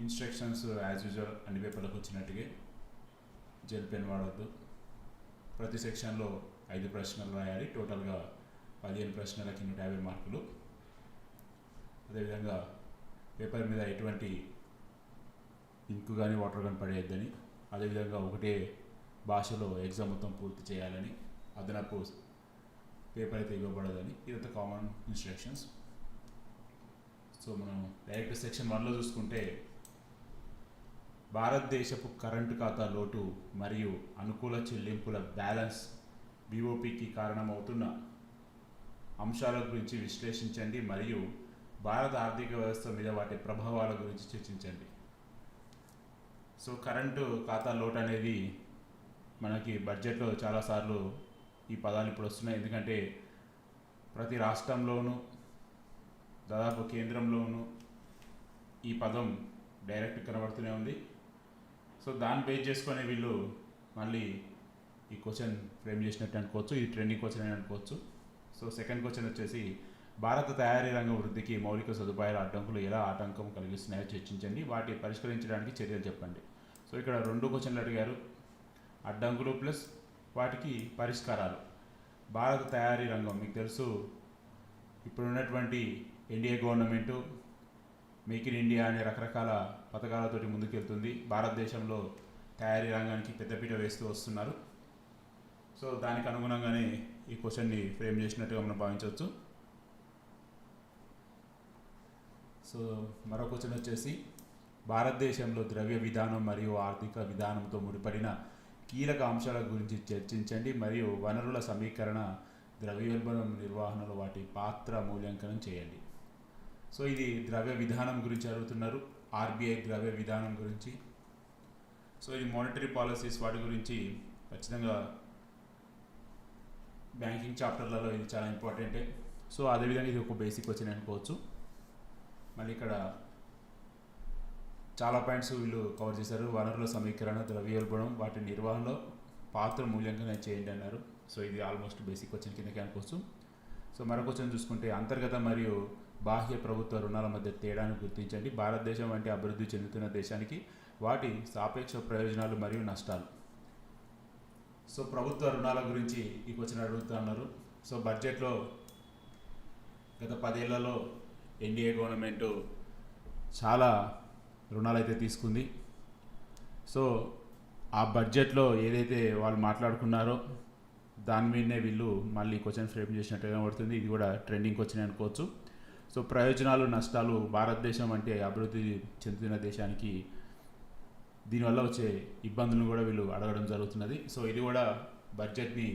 Instructions as usual అన్ని పేపర్లకు వచ్చినట్టుగా gel pen వాడవద్దు. ప్రతి సెక్షన్లో 5 ప్రశ్నలు రాయాలి. టోటల్గా 15 ప్రశ్నలకి 150 మార్కులు. అదేవిధంగా పేపర్ మీద ఎటువంటి ఇంకు కానీ వాటర్ కానీ పడేయద్దని, అదేవిధంగా ఒకటే భాషలో ఎగ్జామ్ మొత్తం పూర్తి చేయాలని, అదనపు పేపర్ అయితే ఇవ్వబడదని, ఇదంతా కామన్ ఇన్స్ట్రక్షన్స్. సో మనం డైరెక్ట్ సెక్షన్ 1లో చూసుకుంటే భారతదేశపు కరెంటు ఖాతా లోటు మరియు అనుకూల చెల్లింపుల బ్యాలెన్స్ బీఓపీకి కారణమవుతున్న అంశాల గురించి విశ్లేషించండి మరియు భారత ఆర్థిక వ్యవస్థ మీద వాటి ప్రభావాల గురించి చర్చించండి. సో కరెంటు ఖాతా లోటు అనేది మనకి బడ్జెట్లో చాలాసార్లు ఈ పదాలు ఇప్పుడు వస్తున్నాయి. ఎందుకంటే ప్రతి రాష్ట్రంలోనూ దాదాపు కేంద్రంలోనూ ఈ పదం డైరెక్ట్ కనబడుతూనే ఉంది. సో దాన్ని బేస్ చేసుకొని వీళ్ళు మళ్ళీ ఈ క్వశ్చన్ ఫ్రేమ్ చేసినట్టు అనుకోవచ్చు. ఇది ట్రెండింగ్ క్వశ్చన్ అని అనుకోవచ్చు. సో సెకండ్ క్వశ్చన్ వచ్చేసి భారత తయారీ రంగ వృద్ధికి మౌలిక సదుపాయాల అడ్డంకులు ఎలా ఆటంకం కలిగిస్తున్నాయో చర్చించండి, వాటి పరిష్కరించడానికి చర్యలు చెప్పండి. సో ఇక్కడ 2 క్వశ్చన్లు అడిగారు, అడ్డంకులు ప్లస్ వాటికి పరిష్కారాలు. భారత తయారీ రంగం మీకు తెలుసు, ఇప్పుడున్నటువంటి NDA government make in India అనే రకరకాల పథకాలతోటి ముందుకెళ్తుంది. భారతదేశంలో తయారీ రంగానికి పెద్దపీట వేస్తూ వస్తున్నారు. సో దానికి అనుగుణంగానే ఈ క్వశ్చన్ని ఫ్రేమ్ చేసినట్టుగా మనం భావించవచ్చు. సో మరో క్వశ్చన్ వచ్చేసి భారతదేశంలో ద్రవ్య విధానం మరియు ఆర్థిక విధానంతో ముడిపడిన కీలక అంశాల గురించి చర్చించండి మరియు వనరుల సమీకరణ, ద్రవ్యోల్బణం నిర్వహణలో వాటి పాత్ర మూల్యాంకనం చేయండి. సో ఇది ద్రవ్య విధానం గురించి అడుగుతున్నారు, ఆర్బీఐ ద్రవ్య విధానం గురించి. సో ఇది మానిటరీ పాలసీస్ వాటి గురించి ఖచ్చితంగా బ్యాంకింగ్ చాప్టర్లలో ఇది చాలా ఇంపార్టెంటే. సో అదేవిధంగా ఇది ఒక బేసిక్ క్వశ్చన్ అనుకోవచ్చు. మళ్ళీ ఇక్కడ చాలా పాయింట్స్ వీళ్ళు కవర్ చేశారు. వనరుల సమీకరణ, ద్రవ్యోల్బణం, వాటి నిర్వహణలో పాత్ర మూల్యాంకనం చేయండి అన్నారు. సో ఇది ఆల్మోస్ట్ బేసిక్ క్వశ్చన్ కిందకి అనుకోవచ్చు. సో మరో క్వశ్చన్ చూసుకుంటే అంతర్గత మరియు బాహ్య ప్రభుత్వ రుణాల మధ్య తేడాను గుర్తించండి. భారతదేశం వంటి అభివృద్ధి చెందుతున్న దేశానికి వాటి సాపేక్ష ప్రయోజనాలు మరియు నష్టాలు. సో ప్రభుత్వ రుణాల గురించి ఈ క్వశ్చన్ అడుగుతున్నారు. సో బడ్జెట్లో గత 10 ఏళ్లలో ఎన్డీఏ గవర్నమెంట్ చాలా రుణాలు అయితే తీసుకుంది. సో ఆ బడ్జెట్లో ఏదైతే వాళ్ళు మాట్లాడుకున్నారో దాని మీదనే వీళ్ళు మళ్ళీ క్వశ్చన్ ఫ్రేమ్ చేసినట్టుగా పడుతుంది. ఇది కూడా ట్రెండింగ్ క్వశ్చన్ అనుకోవచ్చు. సో ప్రయోజనాలు, నష్టాలు, భారతదేశం అంటే అభివృద్ధి చెందుతున్న దేశానికి దీనివల్ల వచ్చే ఇబ్బందులను కూడా వీళ్ళు అడగడం జరుగుతున్నది. సో ఇది కూడా బడ్జెట్ని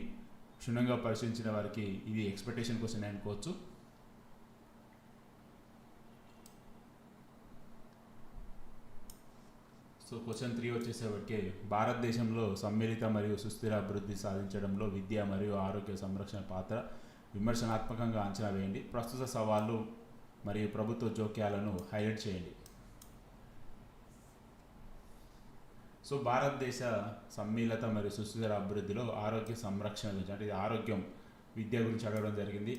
క్షుణ్ణంగా పరిశీలించిన వారికి ఇది ఎక్స్పెక్టేషన్ క్వశ్చన్ అనుకోవచ్చు. సో క్వశ్చన్ 3 వచ్చేసేపటికే భారతదేశంలో సమ్మిళిత మరియు సుస్థిర అభివృద్ధి సాధించడంలో విద్య మరియు ఆరోగ్య సంరక్షణ పాత్ర విమర్శనాత్మకంగా అంచనా వేయండి. ప్రస్తుత సవాళ్ళు మరియు ప్రభుత్వ జోక్యాలను హైలైట్ చేయండి. సో భారతదేశ సమ్మిళిత మరియు సుస్థిర అభివృద్ధిలో ఆరోగ్య సంరక్షణ గురించి, అంటే ఆరోగ్యం, విద్య గురించి అడగడం జరిగింది.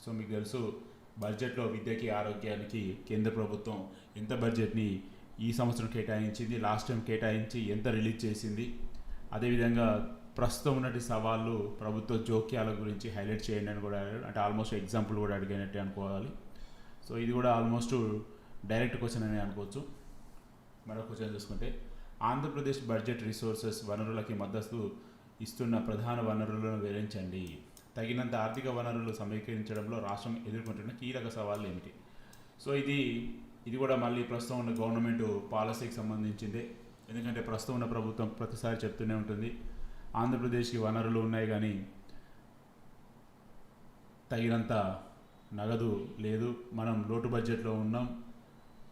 సో మీకు తెలుసు బడ్జెట్లో విద్యకి, ఆరోగ్యానికి కేంద్ర ప్రభుత్వం ఎంత బడ్జెట్ని ఈ సంవత్సరం కేటాయించింది, లాస్ట్ టైం కేటాయించి ఎంత రిలీజ్ చేసింది, అదేవిధంగా ప్రస్తుతం ఉన్నటి సవాళ్ళు, ప్రభుత్వ జోక్యాల గురించి హైలైట్ చేయండి అని కూడా అడిగాడు. అంటే ఆల్మోస్ట్ ఎగ్జాంపుల్ కూడా అడిగినట్టే అనుకోవాలి. సో ఇది కూడా ఆల్మోస్ట్ డైరెక్ట్ క్వశ్చన్ అని అనుకోవచ్చు. మరో క్వశ్చన్ చూసుకుంటే ఆంధ్రప్రదేశ్ బడ్జెట్ రిసోర్సెస్ వనరులకి మద్దతు ఇస్తున్న ప్రధాన వనరులను వివరించండి. తగినంత ఆర్థిక వనరులు సమీకరించడంలో రాష్ట్రం ఎదుర్కొంటున్న కీలక సవాళ్ళు ఏమిటి? సో ఇది కూడా మళ్ళీ ప్రస్తుతం ఉన్న గవర్నమెంట్ పాలసీకి సంబంధించిందే. ఎందుకంటే ప్రస్తుతం ఉన్న ప్రభుత్వం ప్రతిసారి చెప్తూనే ఉంటుంది ఆంధ్రప్రదేశ్కి వనరులు ఉన్నాయి కానీ తగినంత నగదు లేదు, మనం లోటు బడ్జెట్లో ఉన్నాం,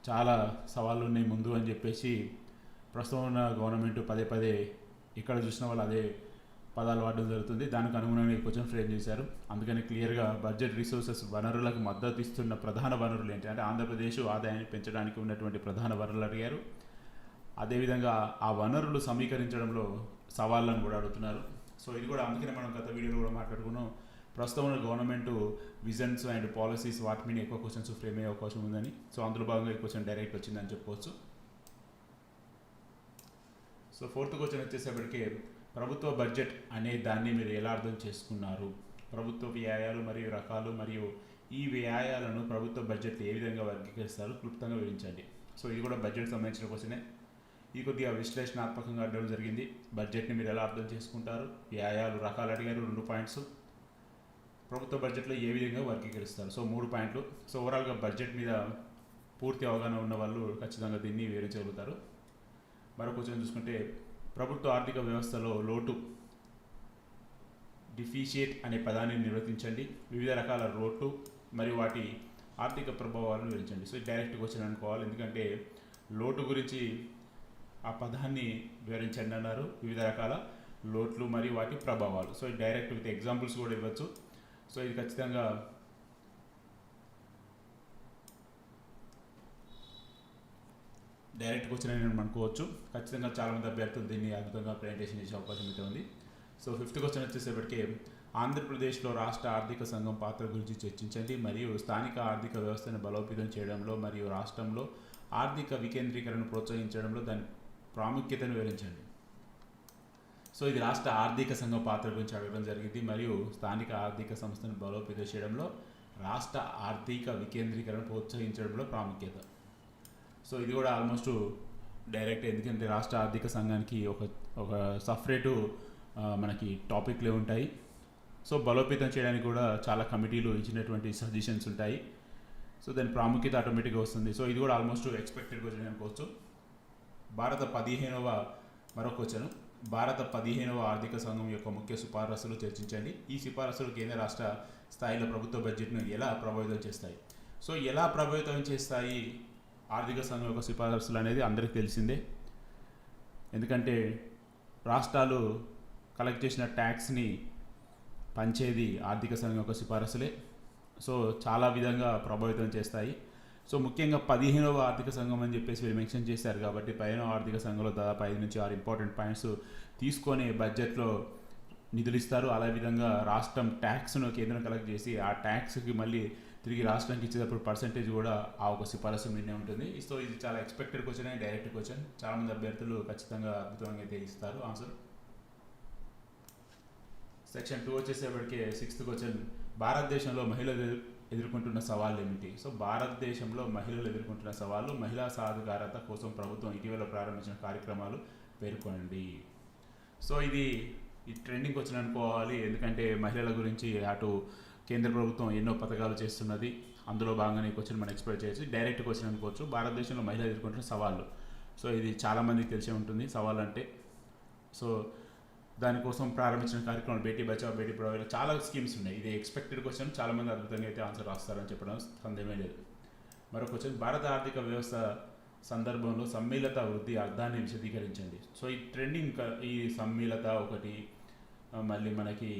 చాలా సవాళ్ళు ఉన్నాయి ముందు అని చెప్పేసి ప్రస్తుతం ఉన్న గవర్నమెంట్ పదే పదే ఇక్కడ చూసిన వాళ్ళు అదే పదాలు వాడడం జరుగుతుంది. దానికి అనుగుణంగా క్వశ్చన్ ఫ్రేమ్ చేశారు. అందుకని క్లియర్గా బడ్జెట్ రిసోర్సెస్ వనరులకు మద్దతు ఇస్తున్న ప్రధాన వనరులు ఏంటి అంటే ఆంధ్రప్రదేశ్ ఆదాయాన్ని పెంచడానికి ఉన్నటువంటి ప్రధాన వనరులు అడిగారు. అదేవిధంగా ఆ వనరులు సమీకరించడంలో సవాళ్ళను కూడా అడుగుతున్నారు. సో ఇది కూడా అందుకనే మనం గత వీడియోలో కూడా మాట్లాడుకున్నాం, ప్రస్తుతం ఉన్న గవర్నమెంట్ విజన్స్ అండ్ పాలసీస్ వాటి మీద ఎక్కువ క్వశ్చన్స్ ఫ్రేమ్ అయ్యే అవకాశం ఉందని. సో అందులో భాగంగా ఈ క్వశ్చన్ డైరెక్ట్ వచ్చిందని చెప్పుకోవచ్చు. సో ఫోర్త్ క్వశ్చన్ వచ్చేసేపటికి ప్రభుత్వ బడ్జెట్ అనే దాన్ని మీరు ఎలా అర్థం చేసుకున్నారు? ప్రభుత్వ వ్యయాలు మరియు రకాలు మరియు ఈ వ్యయాలను ప్రభుత్వ బడ్జెట్ ఏ విధంగా వర్గీకరిస్తారు క్లుప్తంగా వివరించండి. సో ఇది కూడా బడ్జెట్ సంబంధించిన క్వశ్చనే. ఇది కొద్దిగా విశ్లేషణాత్మకంగా అడగడం జరిగింది. బడ్జెట్ని మీరు ఎలా అర్థం చేసుకుంటారు, వ్యయాలు రకాలు అడిగారు 2 పాయింట్స్, ప్రభుత్వ బడ్జెట్లో ఏ విధంగా వర్గీకరిస్తారు సో 3 పాయింట్లు. సో ఓవరాల్గా బడ్జెట్ మీద పూర్తి అవగాహన ఉన్న వాళ్ళు ఖచ్చితంగా దీన్ని వివరించగలుగుతారు. మరో క్వశ్చన్ చూసుకుంటే ప్రభుత్వ ఆర్థిక వ్యవస్థలో లోటు డిఫిషియేట్ అనే పదాన్ని నిర్వచించండి. వివిధ రకాల లోటు మరియు వాటి ఆర్థిక ప్రభావాలను వివరించండి. సో డైరెక్ట్ క్వశ్చన్ అనుకోవాలి, ఎందుకంటే లోటు గురించి ఆ పదాన్ని వివరించండి అన్నారు. వివిధ రకాల లోట్లు మరియు వాటి ప్రభావాలు. సో డైరెక్ట్ విత్ ఎగ్జాంపుల్స్ కూడా ఇవ్వచ్చు. సో ఇది ఖచ్చితంగా డైరెక్ట్ క్వశ్చన్ అని నేను అనుకోవచ్చు. ఖచ్చితంగా చాలామంది అభ్యర్థులు దీన్ని అద్భుతంగా ప్రజెంటేషన్ చేసే అవకాశం అయితే ఉంది. సో ఫిఫ్త్ క్వశ్చన్ వచ్చేసేపటికి ఆంధ్రప్రదేశ్లో రాష్ట్ర ఆర్థిక సంఘం పాత్ర గురించి చర్చించండి మరియు స్థానిక ఆర్థిక వ్యవస్థను బలోపేతం చేయడంలో మరియు రాష్ట్రంలో ఆర్థిక వికేంద్రీకరణను ప్రోత్సహించడంలో దాని ప్రాముఖ్యతను వివరించండి. సో ఇది రాష్ట్ర ఆర్థిక సంఘం పాత్ర గురించి అడగడం జరిగింది మరియు స్థానిక ఆర్థిక సంస్థను బలోపేతం చేయడంలో రాష్ట్ర ఆర్థిక వికేంద్రీకరణ ప్రోత్సహించడంలో ప్రాముఖ్యత. సో ఇది కూడా ఆల్మోస్ట్ డైరెక్ట్, ఎందుకంటే రాష్ట్ర ఆర్థిక సంఘానికి ఒక సపరేటు మనకి టాపిక్లే ఉంటాయి. సో బలోపేతం చేయడానికి కూడా చాలా కమిటీలు ఇచ్చినటువంటి సజెషన్స్ ఉంటాయి. సో దాని ప్రాముఖ్యత ఆటోమేటిక్గా వస్తుంది. సో ఇది కూడా ఆల్మోస్ట్ ఎక్స్పెక్టెడ్ క్వశ్చన్ అనుకోవచ్చు. మరో క్వశ్చన్, భారత 15వ ఆర్థిక సంఘం యొక్క ముఖ్య సిఫారసులు చర్చించండి. ఈ సిఫారసులు కేంద్ర రాష్ట్ర స్థాయిలో ప్రభుత్వ బడ్జెట్ను ఎలా ప్రభావితం చేస్తాయి? సో ఎలా ప్రభావితం చేస్తాయి ఆర్థిక సంఘం యొక్క సిఫారసులు అనేది అందరికీ తెలిసిందే. ఎందుకంటే రాష్ట్రాలు కలెక్ట్ చేసిన ట్యాక్స్ని పంచేది ఆర్థిక సంఘం యొక్క సిఫారసులే. సో చాలా విధంగా ప్రభావితం చేస్తాయి. సో ముఖ్యంగా 15వ ఆర్థిక సంఘం అని చెప్పేసి వీళ్ళు మెన్షన్ చేశారు కాబట్టి 15వ ఆర్థిక సంఘంలో దాదాపు 5 నుంచి 6 ఇంపార్టెంట్ పాయింట్స్ తీసుకొని బడ్జెట్లో నిధులు ఇస్తారు. అదే విధంగా రాష్ట్రం ట్యాక్స్ను కేంద్రం కలెక్ట్ చేసి ఆ ట్యాక్స్కి మళ్ళీ తిరిగి రాష్ట్రానికి ఇచ్చేటప్పుడు పర్సంటేజ్ కూడా ఆ ఒక సిఫారసు మీదే ఉంటుంది. సో ఇది చాలా expected question and direct question. చాలామంది అభ్యర్థులు ఖచ్చితంగా అద్భుతంగా అయితే ఇస్తారు ఆన్సర్. సెక్షన్ 2 వచ్చేసేపటికి 6th క్వశ్చన్, భారతదేశంలో మహిళలు ఎదుర్కొంటున్న సవాళ్ళు ఏమిటి? సో భారతదేశంలో మహిళలు ఎదుర్కొంటున్న సవాళ్ళు, మహిళా సాధికారత కోసం ప్రభుత్వం ఇటీవల ప్రారంభించిన కార్యక్రమాలు పేర్కొనండి. సో ఇది ట్రెండింగ్ క్వశ్చన్ అనుకోవాలి, ఎందుకంటే మహిళల గురించి అటు కేంద్ర ప్రభుత్వం ఎన్నో పథకాలు చేస్తున్నది. అందులో భాగంగానే ఈ క్వశ్చన్ మనం ఎక్స్పెక్ట్ చేయొచ్చు. డైరెక్ట్ క్వశ్చన్ అనుకోవచ్చు. భారతదేశంలో మహిళలు ఎదుర్కొంటున్న సవాళ్ళు, సో ఇది చాలామందికి తెలిసే ఉంటుంది సవాళ్ళు అంటే. సో దానికోసం ప్రారంభించిన కార్యక్రమం బేటీ బచావ్ బేటీ పడావ్, చాలా స్కీమ్స్ ఉన్నాయి. ఇది ఎక్స్పెక్టెడ్ క్వశ్చన్, చాలామంది అద్భుతంగా అయితే ఆన్సర్ రాస్తారని చెప్పడం సందేహమే లేదు. మరో క్వశ్చన్, భారత ఆర్థిక వ్యవస్థ సందర్భంలో సమ్మిళిత వృద్ధి అర్థాన్ని విశదీకరించండి. సో ఈ ట్రెండింగ్, ఈ సమ్మిళిత ఒకటి, మళ్ళీ మనకి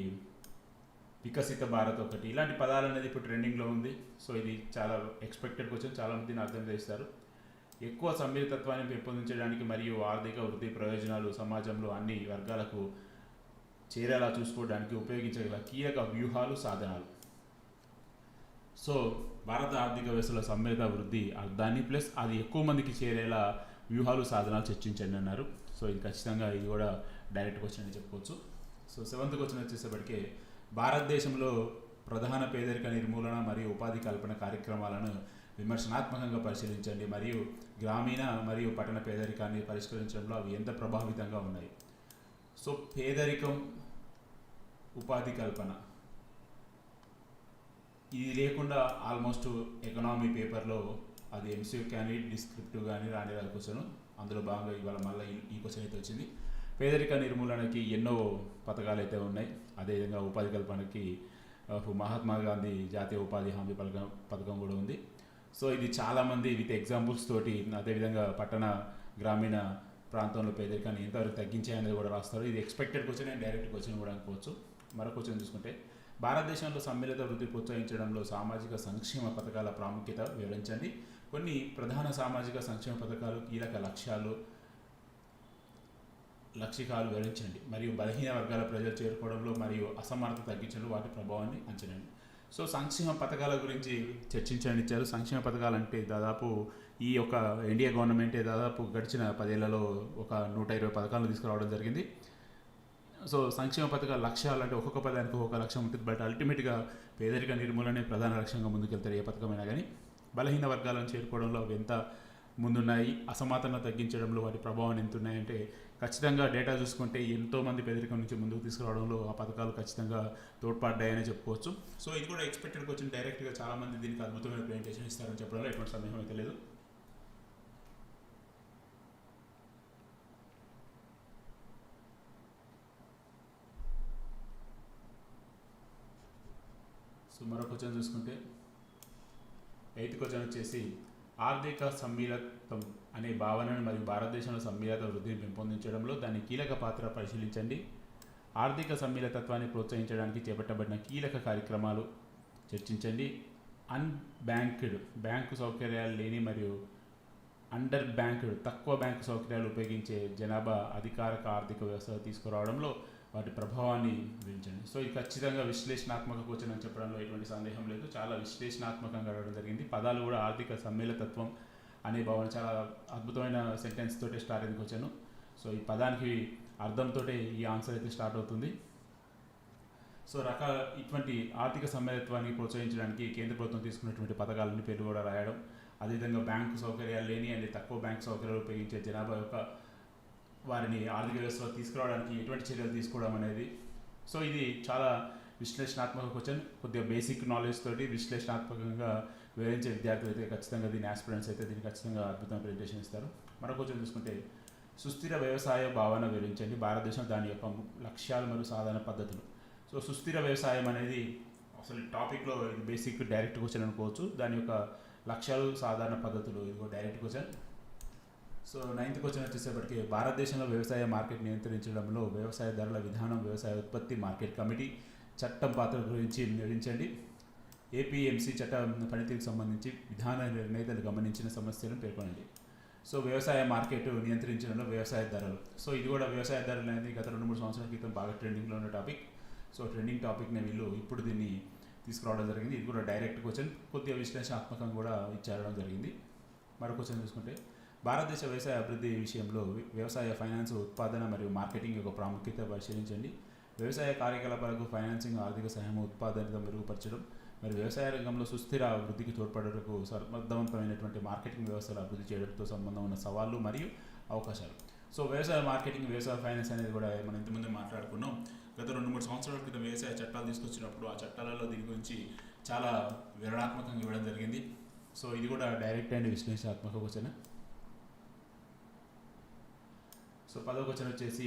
వికసిత భారత్ ఒకటి, ఇలాంటి పదాలు అనేది ఇప్పుడు ట్రెండింగ్లో ఉంది. సో ఇది చాలా ఎక్స్పెక్టెడ్ క్వశ్చన్, చాలామంది దీన్ని అర్థం చేస్తారు. ఎక్కువ సమ్మిళితత్వాన్ని పెంపొందించడానికి మరియు ఆర్థిక వృద్ధి ప్రయోజనాలు సమాజంలో అన్ని వర్గాలకు చేరేలా చూసుకోవడానికి ఉపయోగించగల కీలక వ్యూహాలు, సాధనాలు. సో భారత ఆర్థిక వ్యవస్థలో సమ్మిళిత వృద్ధి అర్థాన్ని ప్లస్ అది ఎక్కువ మందికి చేరేలా వ్యూహాలు, సాధనాలు చర్చించండి అన్నారు. సో ఇది ఖచ్చితంగా ఇది కూడా డైరెక్ట్ క్వశ్చన్ అని చెప్పుకోవచ్చు. సో 7th క్వశ్చన్ వచ్చేసరికి భారతదేశంలో ప్రధాన పేదరిక నిర్మూలన మరియు ఉపాధి కల్పన కార్యక్రమాలను విమర్శనాత్మకంగా పరిశీలించండి మరియు గ్రామీణ మరియు పట్టణ పేదరికాన్ని పరిష్కరించడంలో అవి ఎంత ప్రభావితంగా ఉన్నాయి. సో పేదరికం, ఉపాధి కల్పన, ఇది లేకుండా ఆల్మోస్ట్ ఎకనామీ పేపర్లో అది ఎంసీక్యూ కానీ డిస్క్రిప్టివ్ కానీ రాని క్వశ్చన్. అందులో భాగంగా ఇవాళ మళ్ళీ ఈ క్వశ్చన్ అయితే వచ్చింది. పేదరిక నిర్మూలనకి ఎన్నో పథకాలు అయితే ఉన్నాయి. అదేవిధంగా ఉపాధి కల్పనకి మహాత్మా గాంధీ జాతీయ ఉపాధి హామీ పథకం కూడా ఉంది. సో ఇది చాలామంది విత్ ఎగ్జాంపుల్స్ తోటి, అదేవిధంగా పట్టణ గ్రామీణ ప్రాంతంలో పేదరికాన్ని ఎంతవరకు తగ్గించాయనేది కూడా రాస్తారు. ఇది expected question and direct question కూడా అనుకోవచ్చు. మరో క్వశ్చన్ చూసుకుంటే, భారతదేశంలో సమ్మిళిత వృద్ధి ప్రోత్సహించడంలో సామాజిక సంక్షేమ పథకాల ప్రాముఖ్యత వివరించండి. కొన్ని ప్రధాన సామాజిక సంక్షేమ పథకాలు, కీలక లక్ష్యాలు వివరించండి మరియు బలహీన వర్గాల ప్రజలు చేరుకోవడంలో మరియు అసమానత తగ్గించడంలో వాటి ప్రభావాన్ని అంచనండి. సో సంక్షేమ పథకాల గురించి చర్చించండి ఇచ్చారు. సంక్షేమ పథకాలు అంటే దాదాపు ఈ యొక్క ఎన్డీఏ గవర్నమెంట్ దాదాపు గడిచిన 10 ఏళ్లలో ఒక 120 పథకాలను తీసుకురావడం జరిగింది. సో సంక్షేమ పథకాల లక్ష్యాలు అంటే ఒక్కొక్క పదానికి ఒక్కొక్క లక్ష్యం ఉంటుంది. బట్ అల్టిమేట్గా పేదరిక నిర్మూలనే ప్రధాన లక్ష్యంగా ముందుకెళ్తారు ఏ పథకమైనా కానీ. బలహీన వర్గాలను చేరుకోవడంలో అవి ఎంత ముందున్నాయి, అసమానతలను తగ్గించడంలో వాటి ప్రభావం ఎంత ఉన్నాయంటే ఖచ్చితంగా డేటా చూసుకుంటే ఎంతోమంది పేదరికం నుంచి ముందుకు తీసుకురావడంలో ఆ పథకాలు ఖచ్చితంగా తోడ్పడ్డాయని చెప్పుకోవచ్చు. సో ఇది కూడా ఎక్స్పెక్టెడ్ క్వశ్చన్. డైరెక్ట్గా చాలామంది దీనికి అద్భుతమైన ప్రెజెంటేషన్ ఇస్తారని చెప్పడంలో ఎటువంటి సందేహం అయితే లేదు. సో మరో క్వశ్చన్ చూసుకుంటే 8th క్వశ్చన్ వచ్చేసి ఆర్థిక సమ్మిళితం అనే భావనను మరియు భారతదేశంలో సమ్మిళిత వృద్ధిని పెంపొందించడంలో దాని కీలక పాత్ర పరిశీలించండి. ఆర్థిక సమ్మిళితత్వాన్ని ప్రోత్సహించడానికి చేపట్టబడిన కీలక కార్యక్రమాలు చర్చించండి. అన్బ్యాంక్డ్ బ్యాంకు సౌకర్యాలు లేని మరియు అండర్ బ్యాంక్డ్ తక్కువ బ్యాంకు సౌకర్యాలు ఉపయోగించే జనాభా అధికారిక ఆర్థిక వ్యవస్థ తీసుకురావడంలో వాటి ప్రభావాన్ని వివరించండి. సో ఇది ఖచ్చితంగా విశ్లేషణాత్మక క్వశ్చన్ అని చెప్పడంలో ఎటువంటి సందేహం లేదు. చాలా విశ్లేషణాత్మకంగా అడగడం జరిగింది. పదాలు కూడా ఆర్థిక సమ్మిళితత్వం అనే భావన చాలా అద్భుతమైన సెంటెన్స్ తోటే స్టార్ట్ అయింది క్వశ్చన్. సో ఈ పదానికి అర్థంతో ఈ ఆన్సర్ అయితే స్టార్ట్ అవుతుంది. సో ఇటువంటి ఆర్థిక సమ్మిళిత్వాన్ని ప్రోత్సహించడానికి కేంద్ర ప్రభుత్వం తీసుకున్నటువంటి పథకాలన్నీ పేర్లు కూడా రాయడం, అదేవిధంగా బ్యాంకు సౌకర్యాలు లేని అంటే తక్కువ బ్యాంకు సౌకర్యాలు ఉపయోగించే జనాభా యొక్క వారిని ఆర్థిక వ్యవస్థలో తీసుకురావడానికి ఎటువంటి చర్యలు తీసుకోవడం అనేది. సో ఇది చాలా విశ్లేషణాత్మక క్వశ్చన్. కొద్దిగా బేసిక్ నాలెడ్జ్ తోటి విశ్లేషణాత్మకంగా వివరించే విద్యార్థులు అయితే ఖచ్చితంగా దీని ఆస్పిరెంట్స్ అయితే దీన్ని ఖచ్చితంగా అద్భుతమైన ప్రెజెంటేషన్ ఇస్తారు. మరో క్వశ్చన్ చూసుకుంటే సుస్థిర వ్యవసాయ భావన వివరించండి. భారతదేశం దాని యొక్క లక్ష్యాలు మరియు సాధారణ పద్ధతులు. సో సుస్థిర వ్యవసాయం అనేది అసలు టాపిక్లో ఇది బేసిక్ డైరెక్ట్ క్వశ్చన్ అనుకోవచ్చు. దాని యొక్క లక్ష్యాలు సాధారణ పద్ధతులు ఇది direct question. So 9th question వచ్చేసేపటికి భారతదేశంలో వ్యవసాయ మార్కెట్ నియంత్రించడంలో వ్యవసాయ ధరల విధానం, వ్యవసాయ ఉత్పత్తి మార్కెట్ కమిటీ చట్టం పాత్ర గురించి వివరించండి. ఏపీఎంసీ చట్టం పనితీరుకు సంబంధించి విధాన నిర్ణేతలు గమనించిన సమస్యలను పేర్కొనండి. సో వ్యవసాయ మార్కెట్ నియంత్రించడంలో వ్యవసాయ ధరలు. సో ఇది కూడా వ్యవసాయ ధరలు అనేది గత 2-3 సంవత్సరాల క్రితం బాగా ట్రెండింగ్లో ఉన్న టాపిక్. సో ట్రెండింగ్ టాపిక్ని వీళ్ళు ఇప్పుడు దీన్ని తీసుకురావడం జరిగింది. ఇది కూడా డైరెక్ట్ క్వశ్చన్, కొద్దిగా విశ్లేషణాత్మకంగా కూడా ఇచ్చేయడం జరిగింది. మరో క్వశ్చన్ చూసుకుంటే భారతదేశ వ్యవసాయ అభివృద్ధి విషయంలో వ్యవసాయ ఫైనాన్స్, ఉత్పాదన మరియు మార్కెటింగ్ యొక్క ప్రాముఖ్యత పరిశీలించండి. వ్యవసాయ కార్యకలాపాలకు ఫైనాన్సింగ్, ఆర్థిక సహాయం, ఉత్పాదనత మెరుగుపరచడం మరియు వ్యవసాయ రంగంలో సుస్థిర అభివృద్ధికి తోడ్పడటకు సమర్థవంతమైనటువంటి మార్కెటింగ్ వ్యవస్థలు అభివృద్ధి చేయడంతో సంబంధం ఉన్న సవాళ్లు మరియు అవకాశాలు. సో వ్యవసాయ మార్కెటింగ్, వ్యవసాయ ఫైనాన్స్ అనేది కూడా మనం ఇంతకుముందు మాట్లాడుకున్నాం. గత 2-3 సంవత్సరాల క్రితం వ్యవసాయ చట్టాలు తీసుకొచ్చినప్పుడు ఆ చట్టాలలో దీని గురించి చాలా వివరణాత్మకంగా ఇవ్వడం జరిగింది. సో ఇది కూడా డైరెక్ట్ అండ్ విశ్లేషణాత్మక క్వశ్చన్. సో 10వ క్వశ్చన్ వచ్చేసి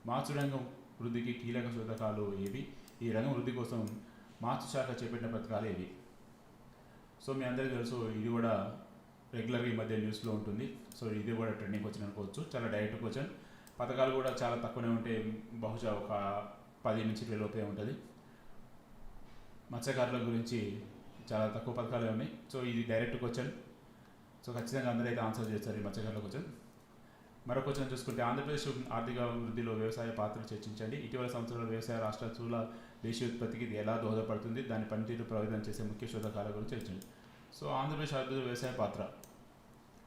మార్చు రంగం వృద్ధికి కీలక శోధకాలు ఏవి? ఈ రంగం వృద్ధి కోసం మార్చు శాఖ చేపట్టిన పథకాలు ఏవి? సో మీ అందరికీ తెలుసు, ఇది కూడా రెగ్యులర్గా ఈ మధ్య న్యూస్లో ఉంటుంది. సో ఇది కూడా ట్రెండింగ్ క్వశ్చన్ అనుకోవచ్చు. చాలా డైరెక్ట్ క్వశ్చన్. పథకాలు కూడా చాలా తక్కువనే ఉంటాయి, బహుశా ఒక 10 నుంచి 20 లోపే ఉంటుంది. మత్స్యకారుల గురించి చాలా తక్కువ పథకాలే ఉన్నాయి. సో ఇది డైరెక్ట్ క్వశ్చన్. సో ఖచ్చితంగా అందరూ అయితే ఆన్సర్ చేస్తారు ఈ మత్స్యకారుల క్వశ్చన్. మరో క్వశ్చన్ చూసుకుంటే ఆంధ్రప్రదేశ్ ఆర్థిక వృద్ధిలో వ్యవసాయ పాత్ర చర్చించండి. ఇటీవల సంవత్సరాల వ్యవసాయ రాష్ట్ర స్థూల దేశీయ ఉత్పత్తికి ఇది ఎలా దోహదపడుతుంది, దాని పనితీరు ప్రభావితం చేసే ముఖ్య శోధకాల గురించి చర్చించండి. సో ఆంధ్రప్రదేశ్ అభివృద్ధిలో వ్యవసాయ పాత్ర.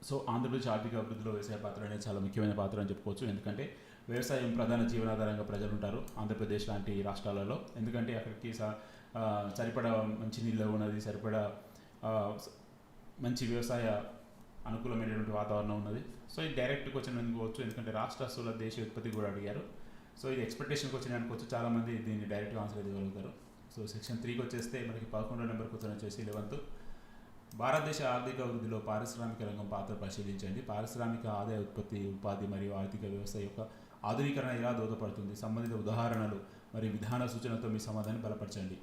సో ఆంధ్రప్రదేశ్ ఆర్థిక అభివృద్ధిలో వ్యవసాయ పాత్ర అనేది చాలా ముఖ్యమైన పాత్ర అని చెప్పుకోవచ్చు. ఎందుకంటే వ్యవసాయం ప్రధాన జీవనాధారంగా ప్రజలు ఉంటారు ఆంధ్రప్రదేశ్ లాంటి రాష్ట్రాలలో. ఎందుకంటే అక్కడికి సరిపడా మంచి నీళ్ళు ఉన్నది, సరిపడా మంచి వ్యవసాయ అనుకూలమైనటువంటి వాతావరణం ఉన్నది. సో ఇది డైరెక్ట్ క్వశ్చన్ అనుకోవచ్చు, ఎందుకంటే రాష్ట్ర స్థూల దేశీయ ఉత్పత్తి కూడా అడిగారు. సో ఇది ఎక్స్పెక్టేషన్ క్వశ్చన్ అనుకోవచ్చు. చాలామంది దీన్ని డైరెక్ట్గా ఆన్సర్ ఇవ్వగలుగుతారు. సో సెక్షన్ 3కి వచ్చేస్తే మనకి 11వ నెంబర్ క్వశ్చన్ వచ్చేసి 11th. భారతదేశ ఆర్థిక వృద్ధిలో పారిశ్రామిక రంగం పాత్ర పరిశీలించండి. పారిశ్రామిక ఆదాయ ఉత్పత్తి, ఉపాధి మరియు ఆర్థిక వ్యవస్థ యొక్క ఆధునీకరణ ఎలా దోహదపడుతుంది? సంబంధిత ఉదాహరణలు మరియు విధాన సూచనలతో మీ సమాధానం బలపరచండి.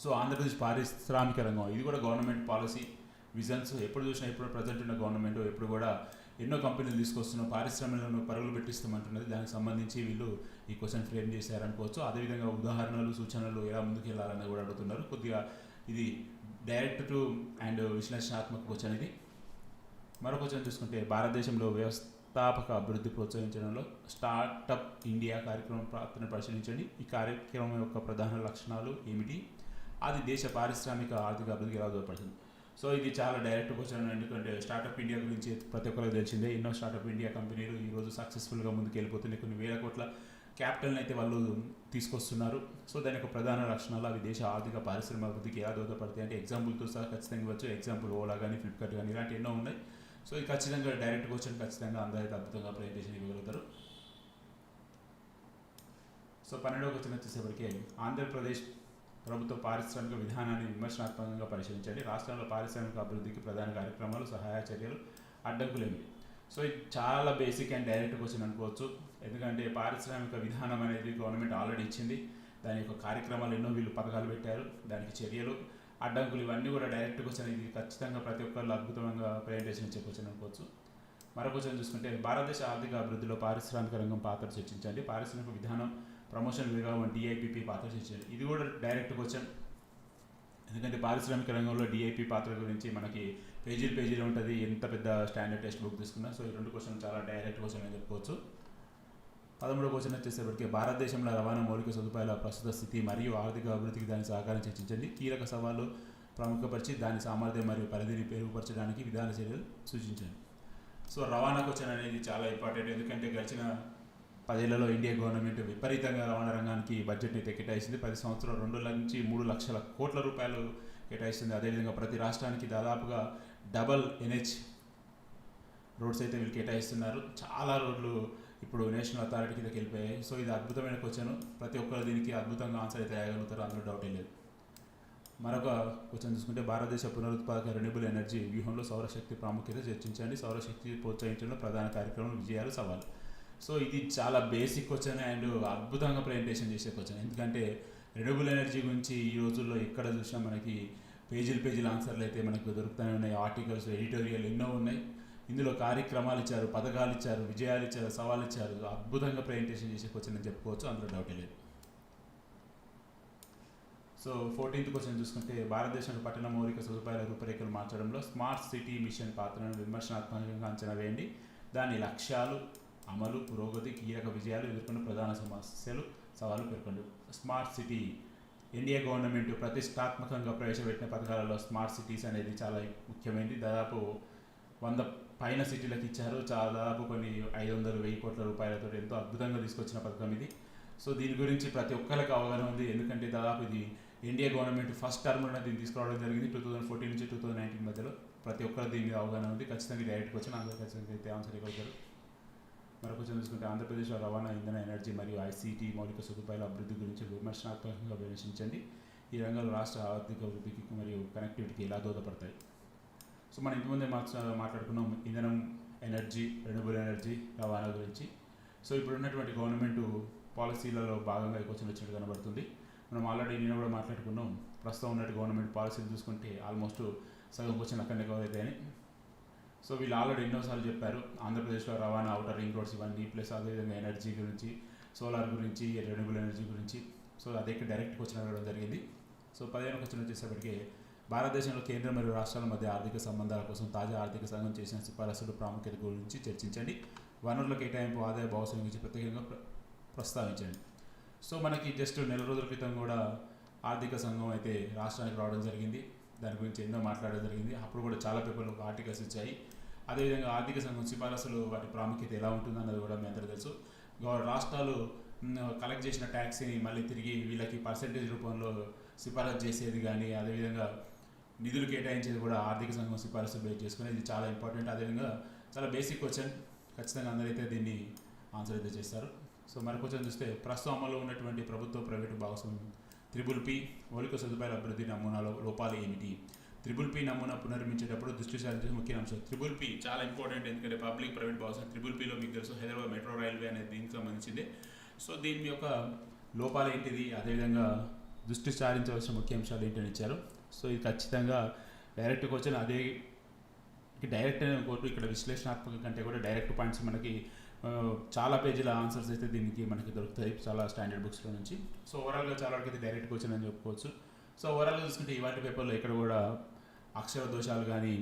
సో ఆంధ్రప్రదేశ్ పారిశ్రామిక రంగం, ఇది కూడా గవర్నమెంట్ పాలసీ విజన్స్. ఎప్పుడు చూసినా ఇప్పుడు ప్రజెంట్ ఉన్న గవర్నమెంట్ ఎప్పుడు కూడా ఎన్నో కంపెనీలు తీసుకొస్తున్న పారిశ్రామికలను పరుగులు పెట్టిస్తామంటున్నది. దానికి సంబంధించి వీళ్ళు ఈ క్వశ్చన్ ఫ్రేమ్ చేశారనుకోవచ్చు. అదేవిధంగా ఉదాహరణలు, సూచనలు ఎలా ముందుకు వెళ్ళాలని కూడా అడుగుతున్నారు. కొద్దిగా ఇది డైరెక్ట్ టు అండ్ విశ్లేషణాత్మక క్వశ్చన్ ఇది. మరో క్వశ్చన్ చూసుకుంటే భారతదేశంలో వ్యవస్థాపక అభివృద్ధి ప్రోత్సహించడంలో స్టార్టప్ ఇండియా కార్యక్రమం పాత్రను పరిశీలించండి. ఈ కార్యక్రమం యొక్క ప్రధాన లక్షణాలు ఏమిటి? అది దేశ పారిశ్రామిక ఆర్థిక అభివృద్ధికి ఎలా దోహదపడుతుంది. సో ఇది చాలా డైరెక్ట్ క్వశ్చన్, ఎందుకంటే స్టార్టప్ ఇండియా గురించి ప్రతి ఒక్కరికి తెలిసిందే. ఎన్నో స్టార్టప్ ఇండియా కంపెనీలు ఈరోజు సక్సెస్ఫుల్గా ముందుకు వెళ్ళిపోతున్నాయి. కొన్ని వేల కోట్ల క్యాపిటల్ని అయితే వాళ్ళు తీసుకొస్తున్నారు. సో దాని యొక్క ప్రధాన లక్షణాలు అవి దేశ ఆర్థిక పారిశ్రామిక అభివృద్ధికి ఎలా దోహదపడతాయి అంటే ఎగ్జాంపుల్తో సహా ఖచ్చితంగా ఇవ్వచ్చు. ఎగ్జాంపుల్ ఓలా కానీ ఫ్లిప్కార్ట్ కానీ ఇలాంటి ఎన్నో ఉన్నాయి. సో ఇది ఖచ్చితంగా డైరెక్ట్ క్వశ్చన్, ఖచ్చితంగా అందరూ అయితే అద్భుతంగా ప్రజెంటేషన్ ఇవ్వగలుగుతారు. సో 12వ క్వశ్చన్ వచ్చేసరికి ఆంధ్రప్రదేశ్ ప్రభుత్వ పారిశ్రామిక విధానాన్ని విమర్శనాత్మకంగా పరిశీలించండి. రాష్ట్రంలో పారిశ్రామిక అభివృద్ధికి ప్రధాన కార్యక్రమాలు, సహాయ చర్యలు, అడ్డంకులేమి. సో ఇది చాలా బేసిక్ అండ్ డైరెక్ట్ క్వశ్చన్ అనుకోవచ్చు. ఎందుకంటే పారిశ్రామిక విధానం అనేది గవర్నమెంట్ ఆల్రెడీ ఇచ్చింది. దాని యొక్క కార్యక్రమాలు ఎన్నో వీళ్ళు పథకాలు పెట్టారు, దానికి చర్యలు, అడ్డంకులు ఇవన్నీ కూడా డైరెక్ట్ క్వశ్చన్. ఇది ఖచ్చితంగా ప్రతి ఒక్కళ్ళు అద్భుతంగా ప్రజెంటేషన్ ఇచ్చే క్వశ్చన్ అనుకోవచ్చు. మరో క్వశ్చన్ చూసుకుంటే భారతదేశ ఆర్థిక అభివృద్ధిలో పారిశ్రామిక రంగం పాత్ర చర్చించండి. పారిశ్రామిక విధానం, ప్రమోషన్ విభాగం, డిఐపిపి పాత్ర చర్చించండి. ఇది కూడా డైరెక్ట్ క్వశ్చన్. ఎందుకంటే పారిశ్రామిక రంగంలో డిఐపి పాత్ర గురించి మనకి పేజీలు ఉంటుంది, ఎంత పెద్ద స్టాండర్డ్ టెక్స్ట్ బుక్ తీసుకున్నా. సో ఈ రెండు క్వశ్చన్ చాలా డైరెక్ట్ క్వశ్చన్ అని చెప్పుకోవచ్చు. 13వ క్వశ్చన్ వచ్చేసరికి భారతదేశంలో రవాణా మౌలిక సదుపాయాల ప్రస్తుత స్థితి మరియు ఆర్థిక అభివృద్ధికి దాని సహకారం చర్చించండి. కీలక సవాళ్లు ప్రముఖపరిచి దాని సామర్థ్యం మరియు పరిధిని మెరుగుపరచడానికి విధాన చర్యలు సూచించండి. సో రవాణా క్వశ్చన్ అనేది చాలా ఇంపార్టెంట్. ఎందుకంటే గడిచిన 10 ఏళ్లలో ఇండియా గవర్నమెంట్ విపరీతంగా రవాణా రంగానికి బడ్జెట్ అయితే కేటాయిస్తుంది. 10 సంవత్సరాలు 2 నుంచి 3 లక్షల కోట్ల రూపాయలు కేటాయిస్తుంది. అదేవిధంగా ప్రతి రాష్ట్రానికి దాదాపుగా డబల్ ఎన్హెచ్ రోడ్స్ అయితే వీళ్ళు కేటాయిస్తున్నారు. చాలా రోడ్లు ఇప్పుడు నేషనల్ అథారిటీ కిందకి వెళ్ళిపోయాయి. సో ఇది అద్భుతమైన క్వశ్చన్. ప్రతి ఒక్కరు దీనికి అద్భుతంగా ఆన్సర్ అయితే వేయగలుగుతారు, అందులో డౌటే లేదు. మరొక క్వశ్చన్ చూసుకుంటే భారతదేశ పునరుత్పాదక రెన్యూబుల్ ఎనర్జీ వ్యూహంలో సౌరశక్తి ప్రాముఖ్యత చర్చించండి. సౌరశక్తి ప్రోత్సహించడంలో ప్రధాన కార్యక్రమం, విజయాలు, సవాలు. సో ఇది చాలా బేసిక్ క్వశ్చన్ అండ్ అద్భుతంగా ప్రజెంటేషన్ చేసే క్వశ్చన్. ఎందుకంటే రెన్యూబుల్ ఎనర్జీ గురించి ఈ రోజుల్లో ఎక్కడ చూసినా మనకి పేజీలు ఆన్సర్లు అయితే మనకు దొరుకుతూనే ఉన్నాయి. ఆర్టికల్స్, ఎడిటోరియల్ ఎన్నో ఉన్నాయి. ఇందులో కార్యక్రమాలు ఇచ్చారు, పథకాలు ఇచ్చారు, విజయాలు ఇచ్చారు, సవాళ్ళు ఇచ్చారు. అద్భుతంగా ప్రజెంటేషన్ చేసే క్వశ్చన్ అని చెప్పుకోవచ్చు, అందులో డౌటే లేదు. సో 14th క్వశ్చన్ చూసుకుంటే భారతదేశంలో పట్టణ మౌలిక సదుపాయాల రూపురేఖలు మార్చడంలో స్మార్ట్ సిటీ మిషన్ పాత్రను విమర్శనాత్మకంగా అంచనా వేయండి. దాని లక్ష్యాలు, అమలు, పురోగతి, కీలక విజయాలు, ఎదుర్కొన్న ప్రధాన సమస్యలు, సవాలు పేర్కొండి. స్మార్ట్ సిటీ ఇండియా గవర్నమెంట్ ప్రతిష్టాత్మకంగా ప్రవేశపెట్టిన పథకాలలో స్మార్ట్ సిటీస్ అనేది చాలా ముఖ్యమైనది. దాదాపు 100 పైన సిటీలకు ఇచ్చారు. దాదాపు కొన్ని 500-1000 కోట్ల రూపాయలతో ఎంతో అద్భుతంగా తీసుకొచ్చిన పథకం ఇది. సో దీని గురించి ప్రతి ఒక్కరికి అవగాహన ఉంది. ఎందుకంటే దాదాపు ఇది ఇండియా గవర్నమెంట్ ఫస్ట్ టర్మ్లో దీన్ని తీసుకురావడం జరిగింది 2014 నుంచి 2019 మధ్యలో. ప్రతి ఒక్కరు దీని మీద అవగాహన ఉంది. ఖచ్చితంగా డైరెక్ట్ క్వశ్చన్, అందరూ ఖచ్చితంగా అయితే ఆన్సర్ ఇవ్వగలుగుతారు. మరొక క్వశ్చన్ చూసుకుంటే ఆంధ్రప్రదేశ్లో రవాణా, ఇంధన, ఎనర్జీ మరియు ఐసీటీ మౌలిక సదుపాయాల అభివృద్ధి గురించి విమర్శనాత్మకంగా విమర్శించండి. ఈ రంగాలు రాష్ట్ర ఆర్థిక అభివృద్ధికి మరియు కనెక్టివిటీకి ఎలా దోహదపడతాయి. సో మనం ఇంతకుముందే మాట్లాడుకున్నాం ఇంధనం, ఎనర్జీ, రెన్యూబుల్ ఎనర్జీ, రవాణా గురించి. సో ఇప్పుడు ఉన్నటువంటి గవర్నమెంట్ పాలసీలలో భాగంగా ఈ క్వశ్చన్ వచ్చినట్టు కనబడుతుంది. మనం ఆల్రెడీ నేను కూడా మాట్లాడుకున్నాం. ప్రస్తుతం ఉన్నట్టు గవర్నమెంట్ పాలసీలు చూసుకుంటే ఆల్మోస్ట్ సగం క్వశ్చన్ అక్కడనే కవర్ అవుతాయని. సో వీళ్ళు ఆల్రెడీ ఎన్నోసార్లు చెప్పారు ఆంధ్రప్రదేశ్లో రవాణా, అవుటర్ రింగ్ రోడ్స్ ఇవన్నీ, ప్లస్ అదేవిధంగా ఎనర్జీ గురించి, సోలార్ గురించి, రెన్యూబుల్ ఎనర్జీ గురించి. సో అదే డైరెక్ట్ క్వశ్చన్ అడగడం జరిగింది. సో 15వ క్వశ్చన్ వచ్చేసరికి భారతదేశంలో కేంద్రం మరియు రాష్ట్రాల మధ్య ఆర్థిక సంబంధాల కోసం తాజా ఆర్థిక సంఘం చేసిన సిఫారసులు ప్రాముఖ్యత గురించి చర్చించండి. వనరుల కేటాయింపు, ఆదాయ భాగస్వామ్యం గురించి ప్రత్యేకంగా ప్రస్తావించండి. సో మనకి జస్ట్ నెల రోజుల క్రితం కూడా ఆర్థిక సంఘం అయితే రాష్ట్రానికి రావడం జరిగింది. దాని గురించి ఎన్నో మాట్లాడడం జరిగింది. అప్పుడు కూడా చాలా పేపర్లు ఆర్టికల్స్ ఇచ్చాయి. అదేవిధంగా ఆర్థిక సంఘం సిఫారసులు, వాటి ప్రాముఖ్యత ఎలా ఉంటుందన్నది కూడా మీ అందరికీ తెలుసు. రాష్ట్రాలు కలెక్ట్ చేసిన ట్యాక్స్ని మళ్ళీ తిరిగి వీళ్ళకి పర్సెంటేజ్ రూపంలో సిఫారసు చేసేది కానీ, అదేవిధంగా నిధులు కేటాయించేది కూడా ఆర్థిక సంఘం సిఫారసు బేస్ చేసుకుని, ఇది చాలా ఇంపార్టెంట్. అదేవిధంగా చాలా బేసిక్ క్వశ్చన్, ఖచ్చితంగా అందరైతే దీన్ని ఆన్సర్ అయితే చేస్తారు. సో మరొక క్వశ్చన్ చూస్తే ప్రస్తుతం అమల్లో ఉన్నటువంటి ప్రభుత్వ ప్రైవేటు భాగస్వామ్యం త్రిబుల్-పి మౌలిక సదుపాయాల అభివృద్ధి నమూనాలో లోపాలు ఏమిటి? త్రిబుల్-పి నమూనా పునర్మించేటప్పుడు దృష్టి సారించే ముఖ్య అంశం. త్రిబుల్-పి చాలా ఇంపార్టెంట్. ఎందుకంటే పబ్లిక్ ప్రైవేట్ భాగస్వామ్యం త్రిబుల్-పిలో మీకు తెలుసు హైదరాబాద్ మెట్రో రైల్వే అనేది దీనికి సంబంధించింది. సో దీని యొక్క లోపాలు ఏంటిది, అదేవిధంగా దృష్టి సారించవలసిన ముఖ్య అంశాలు ఏంటని ఇచ్చారు. సో ఇది ఖచ్చితంగా డైరెక్ట్ క్వశ్చన్. అదే డైరెక్ట్ కోర్టు ఇక్కడ విశ్లేషణాత్మక కంటే కూడా డైరెక్ట్ పాయింట్స్ మనకి చాలా పేజీల ఆన్సర్స్ అయితే దీనికి మనకి దొరుకుతాయి చాలా స్టాండర్డ్ బుక్స్లో నుంచి. సో ఓవరాల్గా చాలా వరకు అయితే డైరెక్ట్ క్వశ్చన్ అని చెప్పుకోవచ్చు. సో ఓవరాల్గా చూసుకుంటే ఇవాటి పేపర్లో ఇక్కడ కూడా అక్షర దోషాలు కానీ,